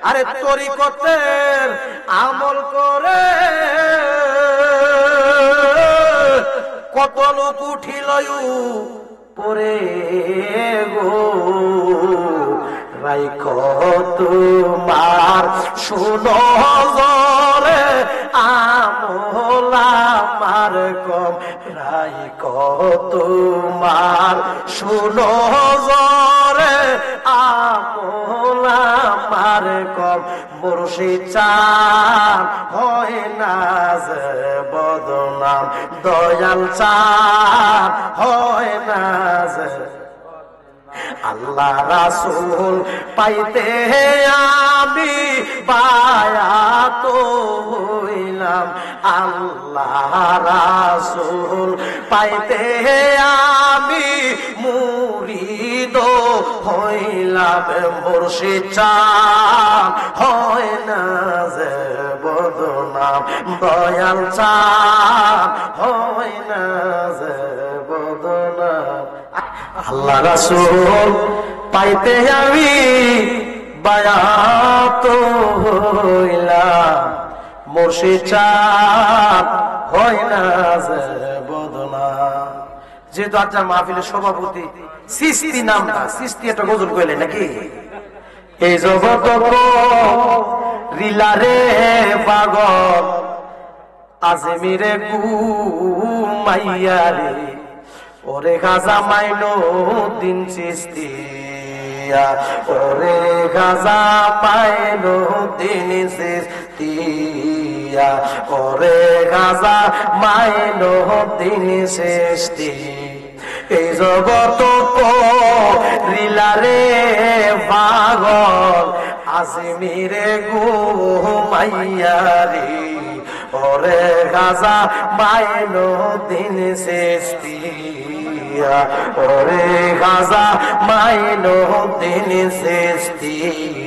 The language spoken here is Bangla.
আরে তরিকতের আমল করে কত লোক উঠিল পরে গো, রাইখ তোমার শুনো জরে আমল আমার কম, রাইখ তোমার শুনো জরে আমল আমার কম। মুর্শিদ চান হয় না যে বদনাম, দয়াল চান হয় না যে। আল্লাহ রাসূল পাইতে আমি বায়াত হইলাম, আল্লাহ রাসূল পাইতে আমি মুরিদ হইলাম। মুর্শিদ চান হয় না যে বদনাম, দয়াল চান হয় না যে বদনাম। আল্লাহ রাসূল পাইতে আমি বায়াত হইলাম, মুর্শিদ চান হয় না যে বদনাম। যেহেতু আজকের মাহফিলের সভাপতি সিস্তি নামটা, সিস্তি একটা গজল কইলে নাকি? এই জগৎ রিলারে পাগল, আজমিরে ঘুমাইয়া রে, ওরে গাজা মাইনো দিন চিস্তিয়া, ওরে গাজা মাইনো দিন চিস্তিয়া, ওরে গাজা মাইনো দিন চিস্তি। এই জগত রিলারে পাগল, আজমিরে ঘুমাইয়া রে, ওরে গাজা মাইনো দিন চিস্তিয়া, ওরে গাজা মাইনো দিন চিস্তিয়া।